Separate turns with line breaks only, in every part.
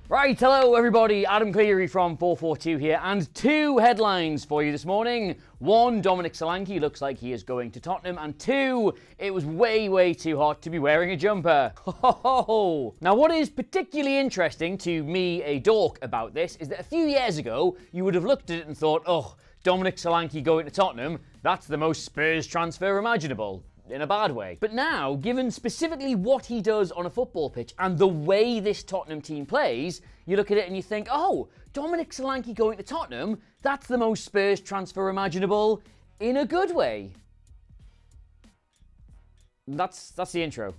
Right, hello everybody, Adam Clery from FourFourTwo here, and two headlines for you this morning. One, Dominic Solanke looks like he is going to Tottenham, and two, it was way too hot to be wearing a jumper. Ho ho ho! Now what is particularly interesting to me, a dork, about this is that a few years ago, you would have looked at it and thought, oh, Dominic Solanke going to Tottenham, that's the most Spurs transfer imaginable. In a bad way. But now, given specifically what he does on a football pitch and the way this Tottenham team plays, you look at it and you think, oh, Dominic Solanke going to Tottenham, that's the most Spurs transfer imaginable in a good way. That's the intro.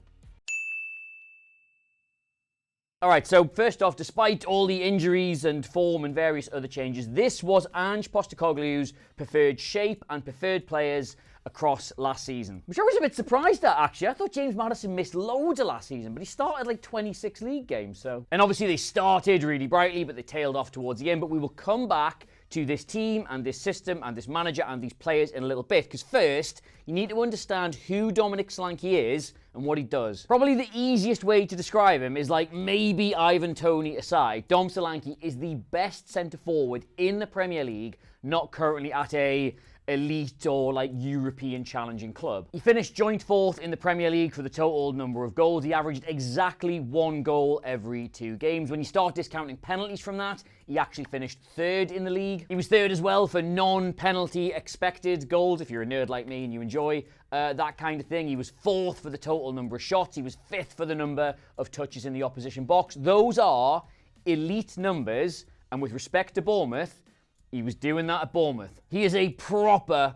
Alright, so first off, despite all the injuries and form and various other changes, this was Ange Postecoglu's preferred shape and preferred players across last season. Which I was a bit surprised at, actually. I thought James Maddison missed loads of last season, but he started like 26 league games, so... And obviously they started really brightly, but they tailed off towards the end, but we will come back to this team and this system and this manager and these players in a little bit, because first, you need to understand who Dominic Solanke is and what he does. Probably the easiest way to describe him is like maybe Ivan Toney aside, Dom Solanke is the best centre-forward in the Premier League, not currently at a elite or like European challenging club. He finished joint fourth in the Premier League for the total number of goals. He averaged exactly 1 goal every 2 games. When you start discounting penalties from that, he actually finished third in the league. He was third as well for non-penalty expected goals, if you're a nerd like me and you enjoy that kind of thing. He was fourth for the total number of shots. He was fifth for the number of touches in the opposition box. Those are elite numbers, and with respect to Bournemouth, he was doing that at Bournemouth. He is a proper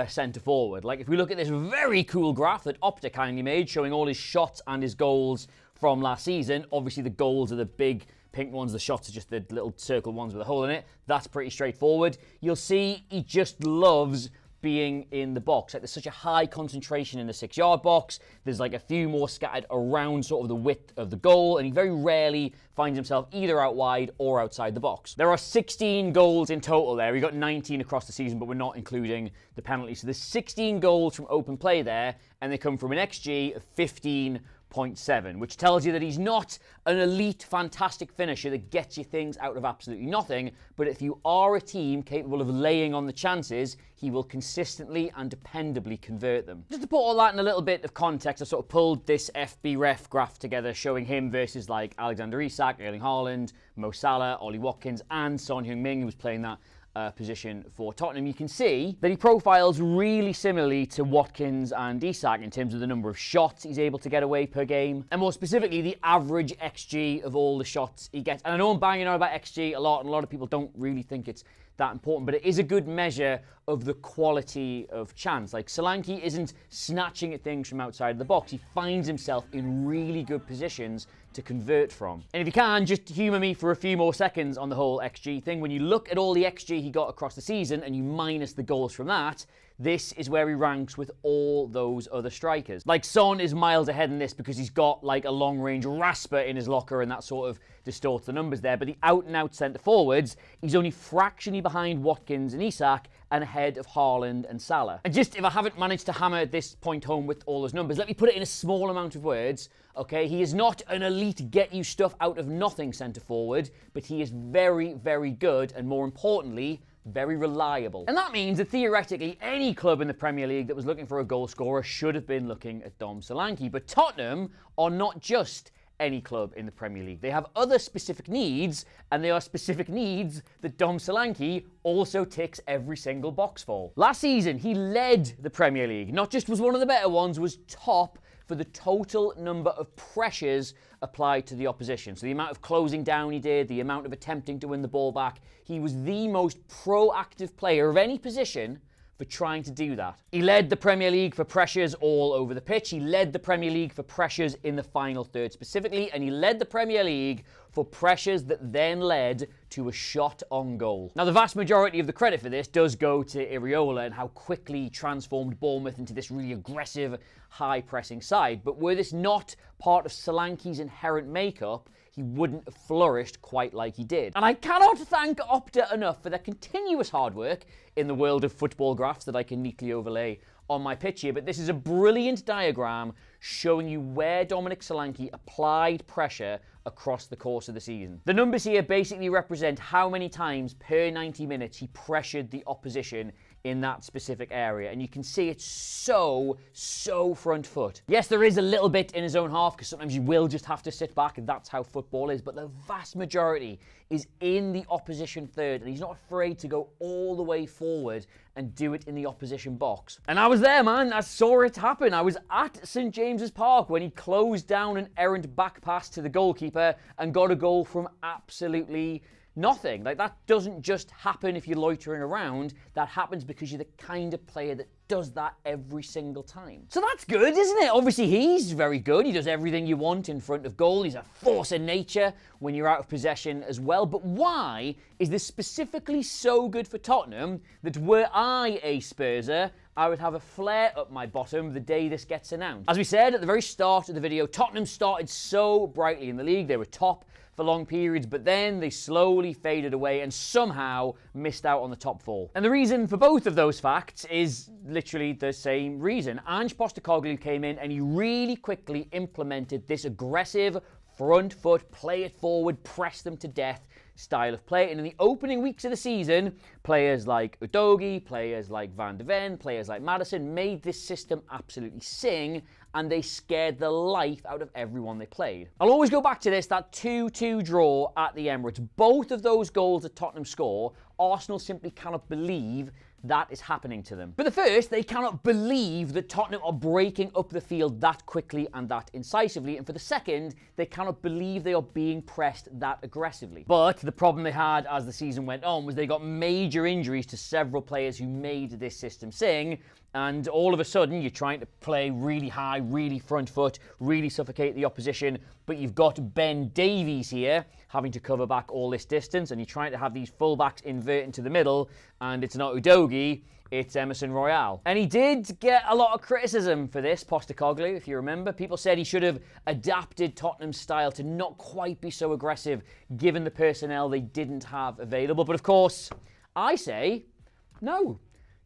centre-forward. Like, if we look at this very cool graph that Opta kindly made, showing all his shots and his goals from last season, obviously the goals are the big pink ones, the shots are just the little circle ones with a hole in it. That's pretty straightforward. You'll see he just loves being in the box. Like, there's such a high concentration in the 6-yard box. There's like a few more scattered around sort of the width of the goal, and he very rarely finds himself either out wide or outside the box. There are 16 goals in total there. We got 19 across the season, but we're not including the penalties. So there's 16 goals from open play there, and they come from an XG of 15.7, which tells you that he's not an elite, fantastic finisher that gets you things out of absolutely nothing, but if you are a team capable of laying on the chances, he will consistently and dependably convert them. Just to put all that in a little bit of context, I sort of pulled this 𝗵𝗴𝗍 graph together showing him versus like 𝗕𝗓𝗓𝗍𝗏, Erling Haaland, Mo Salah, Ollie Watkins, and Son Heung-min, who was playing that position for Tottenham. You can see that he profiles really similarly to Watkins and Isak in terms of the number of shots he's able to get away per game, and more specifically the average XG of all the shots he gets. And I know I'm banging on about XG a lot, and a lot of people don't really think it's that important, but it is a good measure of the quality of chance. Like, Solanke isn't snatching at things from outside of the box. He finds himself in really good positions to convert from. And if you can, just humour me for a few more seconds on the whole XG thing. When you look at all the XG he got across the season and you minus the goals from that, this is where he ranks with all those other strikers. Like, Son is miles ahead in this because he's got like a long-range rasper in his locker, and that sort of distorts the numbers there. But the out-and-out centre-forwards, he's only fractionally behind Watkins and Isak and ahead of Haaland and Salah. And just, if I haven't managed to hammer this point home with all those numbers, let me put it in a small amount of words, okay? He is not an elite get-you-stuff-out-of-nothing centre-forward, but he is very good, and more importantly, very reliable. And that means that theoretically any club in the Premier League that was looking for a goal scorer should have been looking at Dom Solanke. But Tottenham are not just any club in the Premier League. They have other specific needs, and they are specific needs that Dom Solanke also ticks every single box for. Last season, he led the Premier League. Not just was one of the better ones, was top for the total number of pressures applied to the opposition. So the amount of closing down he did, the amount of attempting to win the ball back, he was the most proactive player of any position for trying to do that. He led the Premier League for pressures all over the pitch. He led the Premier League for pressures in the final third specifically, and he led the Premier League for pressures that then led to a shot on goal. Now, the vast majority of the credit for this does go to 𝗕𝗓𝗓 and how quickly he transformed Bournemouth into this really aggressive, high-pressing side. But were this not part of Solanke's inherent makeup, he wouldn't have flourished quite like he did. And I cannot thank Opta enough for their continuous hard work in the world of football graphs that I can neatly overlay on my pitch here, but this is a brilliant diagram showing you where Dominic Solanke applied pressure across the course of the season. The numbers here basically represent how many times per 90 minutes he pressured the opposition in that specific area, and you can see it's so front foot. Yes, there is a little bit in his own half, because sometimes you will just have to sit back, and that's how football is, but the vast majority is in the opposition third, and he's not afraid to go all the way forward and do it in the opposition box. And I was there, man. I saw it happen. I was at St James's Park when he closed down an errant back pass to the goalkeeper and got a goal from absolutely nothing. Like, that doesn't just happen if you're loitering around. That happens because you're the kind of player that does that every single time. So that's good, isn't it? Obviously, he's very good. He does everything you want in front of goal. He's a force of nature when you're out of possession as well. But why is this specifically so good for Tottenham that were I a Spurser, I would have a flare up my bottom the day this gets announced? As we said at the very start of the video, Tottenham started so brightly in the league. They were top for long periods, but then they slowly faded away and somehow missed out on the top four. And the reason for both of those facts is literally the same reason. Ange Postecoglu came in and he really quickly implemented this aggressive front foot, play it forward, press them to death style of play. And in the opening weeks of the season, players like Udogie, players like Van de Ven, players like Maddison made this system absolutely sing, and they scared the life out of everyone they played. I'll always go back to this, that 2-2 draw at the Emirates. Both of those goals that Tottenham score, Arsenal simply cannot believe that is happening to them. But the first, they cannot believe that Tottenham are breaking up the field that quickly and that incisively. And for the second, they cannot believe they are being pressed that aggressively. But the problem they had as the season went on was they got major injuries to several players who made this system sing. And all of a sudden, you're trying to play really high, really front foot, really suffocate the opposition. But you've got Ben Davies here having to cover back all this distance. And you're trying to have these fullbacks invert into the middle. And it's not Udogie, it's Emerson Royal. And he did get a lot of criticism for this, Postecoglu, if you remember. People said he should have adapted Tottenham's style to not quite be so aggressive, given the personnel they didn't have available. But of course, I say, no.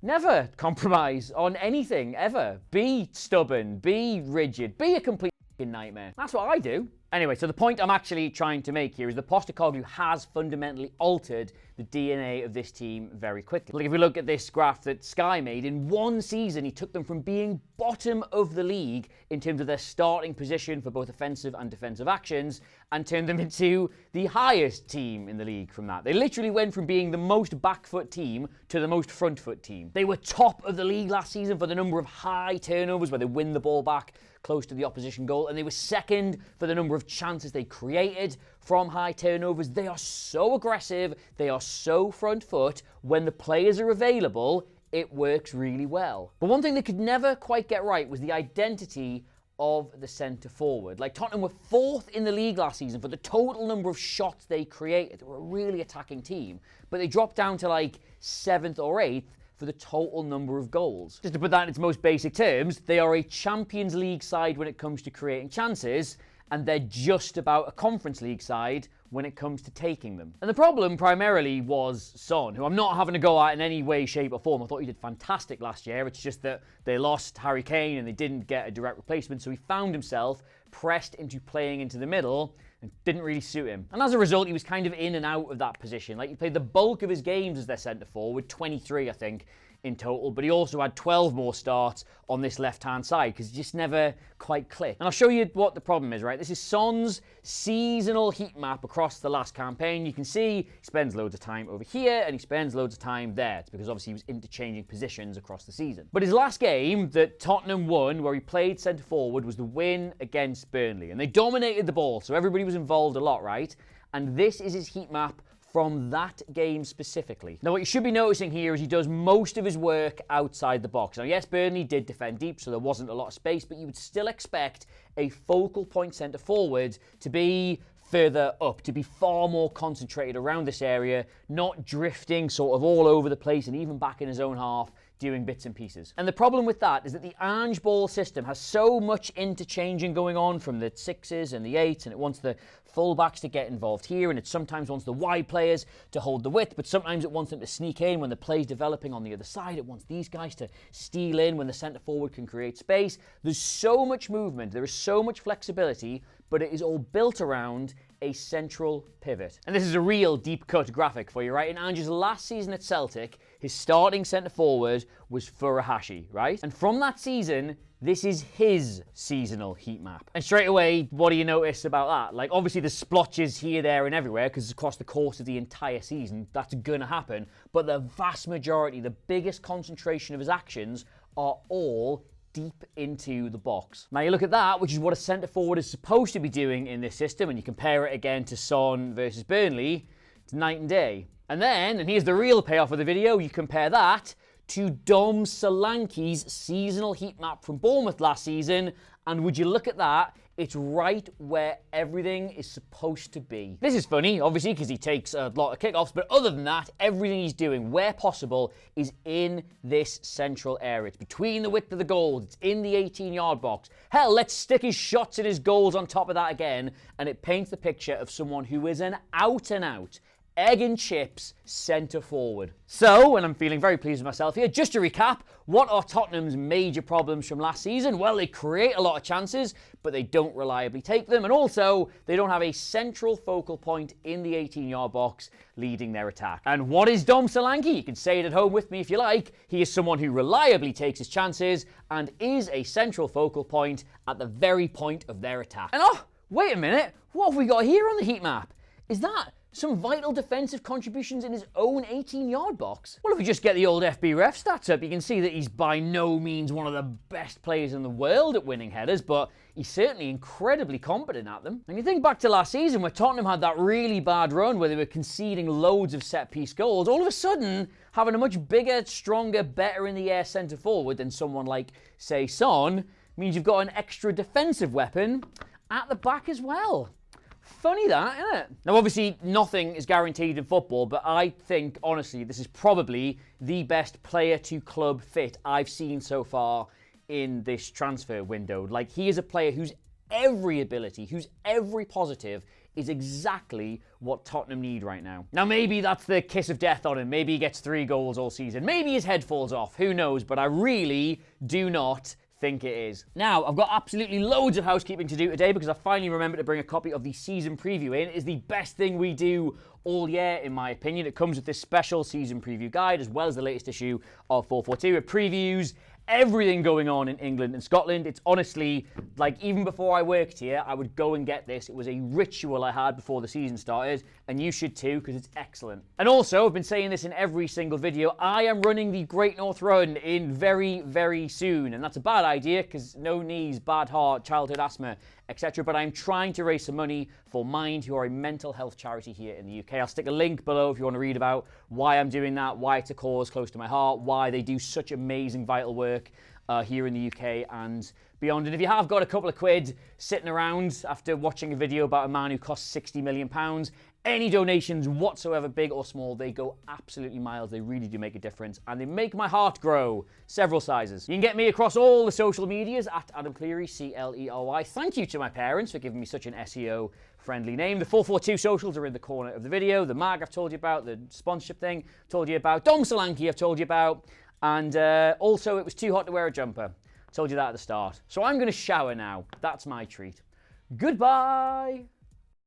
Never compromise on anything, ever. Be stubborn, be rigid, be a complete nightmare. That's what I do. Anyway, so the point I'm actually trying to make here is that Postecoglu has fundamentally altered the DNA of this team very quickly. Like, if we look at this graph that Sky made, in one season he took them from being bottom of the league in terms of their starting position for both offensive and defensive actions and turned them into the highest team in the league from that. They literally went from being the most back foot team to the most front foot team. They were top of the league last season for the number of high turnovers where they win the ball back close to the opposition goal, and they were second for the number of chances they created from high turnovers. They are so aggressive, they are so front foot. When the players are available, it works really well. But one thing they could never quite get right was the identity of the centre forward. Like, Tottenham were fourth in the league last season for the total number of shots they created. They were a really attacking team, but they dropped down to like 7th or 8th for the total number of goals. Just to put that in its most basic terms, they are a Champions League side when it comes to creating chances, and they're just about a Conference League side when it comes to taking them. And the problem primarily was Son, who I'm not having to go at in any way, shape or form. I thought he did fantastic last year. It's just that they lost Harry Kane and they didn't get a direct replacement, so he found himself pressed into playing into the middle and didn't really suit him. And as a result, he was kind of in and out of that position. Like, he played the bulk of his games as their centre forward, 23, I think, in total, but he also had 12 more starts on this left-hand side because he just never quite clicked. And I'll show you what the problem is, right? This is Son's seasonal heat map across the last campaign. You can see he spends loads of time over here and he spends loads of time there. It's because obviously he was interchanging positions across the season. But his last game that Tottenham won, where he played centre forward, was the win against Burnley. And they dominated the ball, so everybody was involved a lot, right? And this is his heat map from that game specifically. Now, what you should be noticing here is he does most of his work outside the box. Now, yes, Burnley did defend deep, so there wasn't a lot of space, but you would still expect a focal point centre forward to be further up, to be far more concentrated around this area, not drifting sort of all over the place and even back in his own half, doing bits and pieces. And the problem with that is that the Ange ball system has so much interchanging going on from the 6s and the 8s, and it wants the fullbacks to get involved here, and it sometimes wants the wide players to hold the width, but sometimes it wants them to sneak in when the play's developing on the other side. It wants these guys to steal in when the centre forward can create space. There's so much movement, there is so much flexibility, but it is all built around a central pivot. And this is a real deep cut graphic for you, right? In Ange's last season at Celtic, his starting centre forward was 𝗕𝗏𝗍𝗍, right? And from that season, this is his seasonal heat map. And straight away, what do you notice about that? Like, obviously there's splotches here, there, and everywhere, because across the course of the entire season, that's gonna happen. But the vast majority, the biggest concentration of his actions are all deep into the box. Now you look at that, which is what a centre forward is supposed to be doing in this system, and you compare it again to Son versus Burnley, it's night and day. And then, and here's the real payoff of the video, you compare that to Dom Solanke's seasonal heat map from Bournemouth last season, and would you look at that, it's right where everything is supposed to be. This is funny, obviously, because he takes a lot of kickoffs, but other than that, everything he's doing, where possible, is in this central area. It's between the width of the goals, it's in the 18-yard box. Hell, let's stick his shots and his goals on top of that again, and it paints the picture of someone who is an out-and-out egg and chips centre forward. So, and I'm feeling very pleased with myself here, just to recap, what are Tottenham's major problems from last season? Well, they create a lot of chances, but they don't reliably take them, and also, they don't have a central focal point in the 18-yard box leading their attack. And what is Dom Solanke? You can say it at home with me if you like. He is someone who reliably takes his chances and is a central focal point at the very point of their attack. And oh, wait a minute, what have we got here on the heat map? Is that some vital defensive contributions in his own 18-yard box? Well, if we just get the old 𝗕𝗏𝗏 stats up, you can see that he's by no means one of the best players in the world at winning headers, but he's certainly incredibly competent at them. And you think back to last season where Tottenham had that really bad run where they were conceding loads of set-piece goals, all of a sudden, having a much bigger, stronger, better in-the-air centre-forward than someone like, say, Son, means you've got an extra defensive weapon at the back as well. Funny that, isn't it? Now, obviously, nothing is guaranteed in football, but I think, honestly, this is probably the best player-to-club fit I've seen so far in this transfer window. Like, he is a player whose every ability, whose every positive is exactly what Tottenham need right now. Now, maybe that's the kiss of death on him. Maybe he gets 3 goals all season. Maybe his head falls off. Who knows? But I really do not think it is. Now, I've got absolutely loads of housekeeping to do today because I finally remembered to bring a copy of the season preview in. It is the best thing we do all year, in my opinion. It comes with this special season preview guide as well as the latest issue of FourFourTwo. It previews everything going on in England and Scotland. It's honestly, like, even before I worked here, I would go and get this. It was a ritual I had before the season started, and you should too, because it's excellent. And also, I've been saying this in every single video, I am running the Great North Run in very, very soon, and that's a bad idea, because no knees, bad heart, childhood asthma, etc. But I'm trying to raise some money for Mind, who are a mental health charity here in the UK. I'll stick a link below if you want to read about why I'm doing that, why it's a cause close to my heart, why they do such amazing vital work here in the UK and beyond. And if you have got a couple of quid sitting around after watching a video about a man who costs £60 million, any donations whatsoever, big or small, they go absolutely miles. They really do make a difference, and they make my heart grow several sizes. You can get me across all the social medias at Adam Clery, Clery. Thank you to my parents for giving me such an SEO-friendly name. The FourFourTwo socials are in the corner of the video. The mag I've told you about, the sponsorship thing I've told you about, Dom Solanke I've told you about, and also it was too hot to wear a jumper. Told you that at the start. So I'm going to shower now. That's my treat. Goodbye!